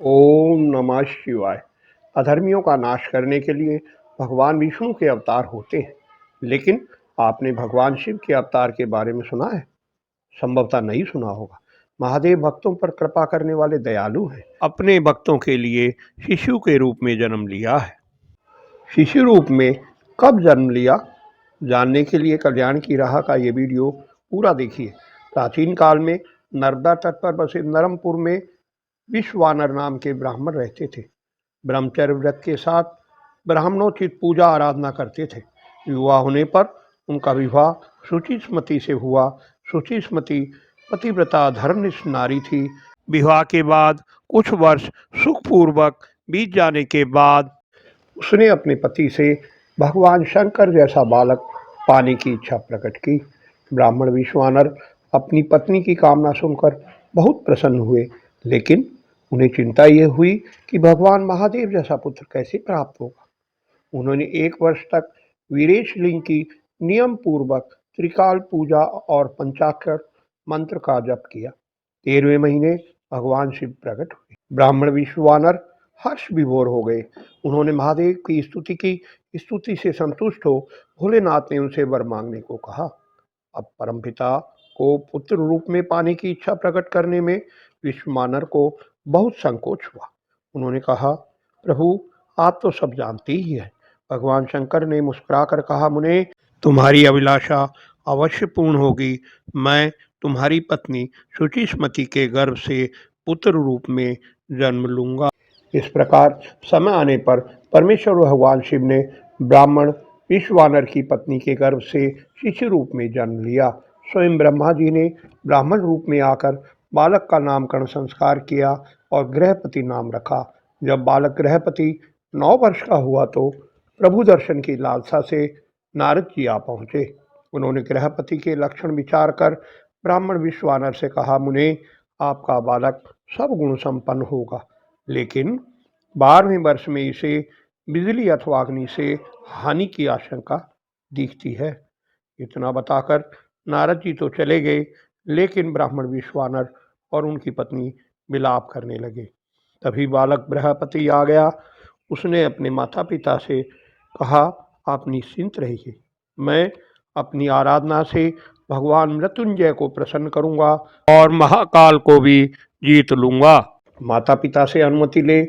ओम नमः शिवाय। अधर्मियों का नाश करने के लिए भगवान विष्णु के अवतार होते हैं, लेकिन आपने भगवान शिव के अवतार के बारे में सुना है? संभवतः नहीं सुना होगा। महादेव भक्तों पर कृपा करने वाले दयालु हैं। अपने भक्तों के लिए शिशु के रूप में जन्म लिया है। शिशु रूप में कब जन्म लिया, जानने के लिए कल्याण की राह का ये वीडियो पूरा देखिए। प्राचीन काल में नर्मदा तट पर बसे नरमपुर में विश्वानर नाम के ब्राह्मण रहते थे। ब्रह्मचर्य व्रत के साथ ब्राह्मणोचित पूजा आराधना करते थे। युवा होने पर उनका विवाह शुचिस्मति से हुआ। शुचिस्मति पतिव्रता धर्मनिष्ठ नारी थी। विवाह के बाद कुछ वर्ष सुखपूर्वक बीत जाने के बाद उसने अपने पति से भगवान शंकर जैसा बालक पाने की इच्छा प्रकट की। ब्राह्मण विश्वानर अपनी पत्नी की कामना सुनकर बहुत प्रसन्न हुए, लेकिन उन्हें चिंता ये हुई कि भगवान महादेव जैसा पुत्र कैसे प्राप्त होगा। उन्होंने 1 वर्ष तक वीरेश लिंग की नियम पूर्वक त्रिकाल पूजा और पंचाक्षर मंत्र का जप किया। 13वें महीने भगवान शिव प्रकट हुए। ब्राह्मण विश्वानर हर्ष विभोर हो गए। उन्होंने महादेव की स्तुति की। स्तुति से संतुष्ट हो भोलेनाथ ने उनसे वर मांगने को कहा। अब परमपिता को पुत्र रूप में पाने की इच्छा प्रकट करने में विश्वानर को बहुत संकोच हुआ। उन्होंने कहा, प्रभु, आप तो सब जानते ही हैं। भगवान शंकर ने मुस्कुराकर कहा, मुने, तुम्हारी अभिलाषा अवश्य पूर्ण होगी। मैं तुम्हारी पत्नी शुचिस्मति के गर्भ से पुत्र रूप में जन्म लूंगा। इस प्रकार समय आने पर परमेश्वर भगवान शिव ने ब्राह्मण विश्वानर की पत्नी के गर्भ से शिशु रूप में जन्म लिया। स्वयं ब्रह्मा जी ने ब्राह्मण रूप में आकर बालक का नामकरण संस्कार किया और गृहपति नाम रखा। जब बालक गृहपति 9 वर्ष का हुआ तो प्रभु दर्शन की लालसा से नारद जी आ पहुँचे। उन्होंने गृहपति के लक्षण विचार कर ब्राह्मण विश्वानर से कहा, मुने, आपका बालक सब गुण संपन्न होगा, लेकिन 12वें वर्ष में इसे बिजली अथवा अग्नि से हानि की आशंका दिखती है। इतना बताकर नारद जी तो चले गए, लेकिन ब्राह्मण विश्वानर और उनकी पत्नी विलाप करने लगे। तभी बालक बृहस्पति आ गया। उसने अपने माता पिता से कहा, आप निश्चिंत रहिए, मैं अपनी आराधना से भगवान मृत्युंजय को प्रसन्न करूंगा और महाकाल को भी जीत लूंगा। माता पिता से अनुमति ले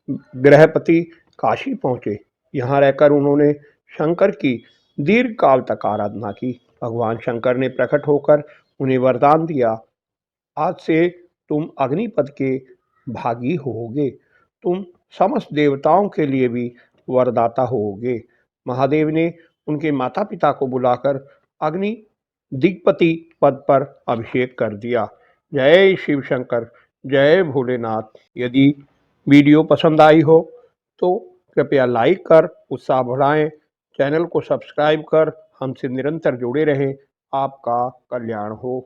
गृहपति काशी पहुंचे। यहाँ रहकर उन्होंने शंकर की दीर्घ काल तक आराधना की। भगवान शंकर ने प्रकट होकर उन्हें वरदान दिया, आज से तुम अग्निपद के भागी होोगे। तुम समस्त देवताओं के लिए भी वरदाता होोगे। महादेव ने उनके माता पिता को बुलाकर अग्नि दिग्पति पद पर अभिषेक कर दिया। जय शिव शंकर, जय भोलेनाथ। यदि वीडियो पसंद आई हो तो कृपया लाइक कर उत्साह बढ़ाएं। चैनल को सब्सक्राइब कर हमसे निरंतर जुड़े रहें। आपका कल्याण हो।